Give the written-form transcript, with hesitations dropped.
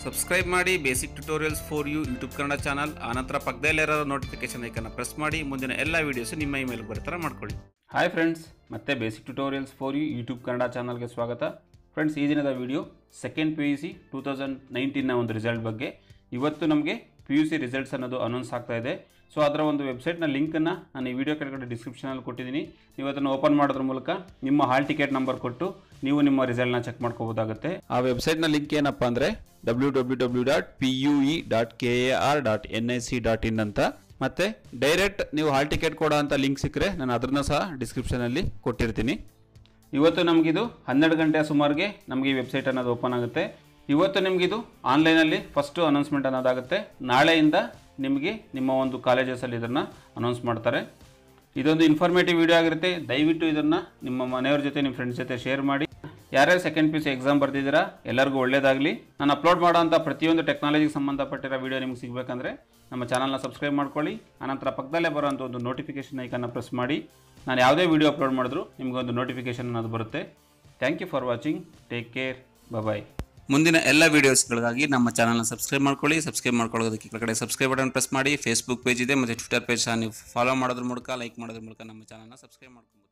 Subscribe ಮಾಡಿ basic tutorials for you YouTube Kannada channel. ಆನಂತರ ಪಕ್ಕದಲ್ಲಿರೋ ನೋಟಿಫಿಕೇಶನ್ ಐಕನ್ನ ಪ್ರೆಸ್ ಮಾಡಿ ಮುಂದಿನ ಎಲ್ಲ ವೀಡಿಯೋಸ್ ನಿಮ್ಮ ಇಮೇಲ್ ಬರೋ ಥರ ಮಾಡ್ಕೊಳ್ಳಿ. ಹಾಯ್ ಫ್ರೆಂಡ್ಸ್, ಮತ್ತೆ basic tutorials for you YouTube Kannada ಚಾನಲ್ಗೆ ಸ್ವಾಗತ. ಫ್ರೆಂಡ್ಸ್, ಈ ದಿನದ ವಿಡಿಯೋ ಸೆಕೆಂಡ್ PUC 2019ನ ಒಂದು ರಿಸಲ್ಟ್ ಬಗ್ಗೆ. ಇವತ್ತು ನಮಗೆ PUC ರಿಸಲ್ಟ್ಸ್ ಅನ್ನೋದು ಅನೌನ್ಸ್ ಆಗ್ತಾ ಇದೆ. ಸೊ ಅದರ ಒಂದು ವೆಬ್ಸೈಟ್ನ ಲಿಂಕನ್ನು ನಾನು ಈ ವಿಡಿಯೋ ಕೆಳಗಡೆ ಡಿಸ್ಕ್ರಿಪ್ಷನಲ್ಲಿ ಕೊಟ್ಟಿದ್ದೀನಿ. ನೀವು ಅದನ್ನು ಓಪನ್ ಮಾಡೋದ್ರ ಮೂಲಕ ನಿಮ್ಮ ಹಾಲ್ ಟಿಕೆಟ್ ನಂಬರ್ ಕೊಟ್ಟು ನೀವು ನಿಮ್ಮ ರಿಸಲ್ಟ್ನ ಚೆಕ್ ಮಾಡ್ಕೋಬೋದಾಗುತ್ತೆ. ಆ ವೆಬ್ಸೈಟ್ನ ಲಿಂಕ್ ಏನಪ್ಪ ಅಂದರೆ www.pue.kar.nic.in ಅಂತ. ಮತ್ತೆ ಡೈರೆಕ್ಟ್ ನೀವು ಹಾಲ್ ಟಿಕೆಟ್ ಕೊಡೋ ಅಂತ ಲಿಂಕ್ ಸಿಕ್ಕರೆ ನಾನು ಅದನ್ನು ಸಹ ಡಿಸ್ಕ್ರಿಪ್ಷನಲ್ಲಿ ಕೊಟ್ಟಿರ್ತೀನಿ. ಇವತ್ತು ನಮಗಿದು 12 ಗಂಟೆಯ ಸುಮಾರಿಗೆ ನಮಗೆ ಈ ವೆಬ್ಸೈಟ್ ಅನ್ನೋದು ಓಪನ್ ಆಗುತ್ತೆ. ಇವತ್ತು ನಿಮಗಿದು ಆನ್ಲೈನಲ್ಲಿ ಫಸ್ಟು ಅನೌನ್ಸ್ಮೆಂಟ್ ಅನ್ನೋದಾಗುತ್ತೆ. ನಾಳೆಯಿಂದ ನಿಮಗೆ ನಿಮ್ಮ ಒಂದು ಕಾಲೇಜಸಲ್ಲಿ ಇದನ್ನು ಅನೌನ್ಸ್ ಮಾಡ್ತಾರೆ. ಇದೊಂದು ಇನ್ಫಾರ್ಮೇಟಿವ್ ವಿಡಿಯೋ ಆಗಿರುತ್ತೆ. ದಯವಿಟ್ಟು ಇದನ್ನು ನಿಮ್ಮ ಮನೆಯವ್ರ ಜೊತೆ ನಿಮ್ಮ ಫ್ರೆಂಡ್ಸ್ ಜೊತೆ ಶೇರ್ ಮಾಡಿ. ಯಾರ್ಯಾರು ಸೆಕೆಂಡ್ PUC ಎಕ್ಸಾಮ್ ಬರ್ತಿದ್ದೀರಾ ಎಲ್ಲರಿಗೂ ಒಳ್ಳೆಯದಾಗಲಿ. ನಾನು ಅಪ್ಲೋಡ್ ಮಾಡೋಂಥ ಪ್ರತಿಯೊಂದು ಟೆಕ್ನಾಲಜಿಗೆ ಸಂಬಂಧಪಟ್ಟಿರೋ ವಿಡಿಯೋ ನಿಮ್ಗೆ ಸಿಗಬೇಕಂದ್ರೆ ನಮ್ಮ ಚಾನಲ್ನ ಸಬ್ಸ್ಕ್ರೈಬ್ ಮಾಡ್ಕೊಳ್ಳಿ. ಆನಂತರ ಪಕ್ಕದಲ್ಲೇ ಬರೋಂಥ ಒಂದು ನೋಟಿಫಿಕೇಷನ್ ಐಕನ್ನ ಪ್ರೆಸ್ ಮಾಡಿ. ನಾನು ಯಾವುದೇ ವಿಡಿಯೋ ಅಪ್ಲೋಡ್ ಮಾಡಿದ್ರು ನಿಮಗೊಂದು ನೋಟಿಫಿಕೇಷನ್ ಅನ್ನೋದು ಬರುತ್ತೆ. Thank you for watching. Take care. Bye. ಮುಂದಿನ ಎಲ್ಲ ವೀಡಿಯೋಸ್ಗಳಿಗಾಗಿ ನಮ್ಮ ಚಾನಲ್ನ ಸಬ್ಸ್ಕ್ರೈಬ್ ಮಾಡ್ಕೊಳ್ಳಿ. ಸಬ್ಸ್ಕ್ರೈಬ್ ಮಾಡ್ಕೊಳ್ಳೋದಕ್ಕೆ ಕೆಳಗಡೆ ಸಬ್ಸ್ಕ್ರೈಬ್ ಬಟನ್ ಪ್ರೆಸ್ ಮಾಡಿ. ಫೇಸ್ಬುಕ್ ಪೇಜ್ ಇದೆ ಮತ್ತು ಟ್ವಿಟರ್ ಪೇಜ್ ಸಹ ನೀವು ಫಾಲೋ ಮಾಡೋದ್ರ ಮೂಲಕ, ಲೈಕ್ ಮಾಡೋದ್ರ ಮೂಲಕ ನಮ್ಮ ಚಾನಲ್ನ ಸಬ್ಸ್ಕ್ರೈಬ್ ಮಾಡ್ಕೊಬೋದು.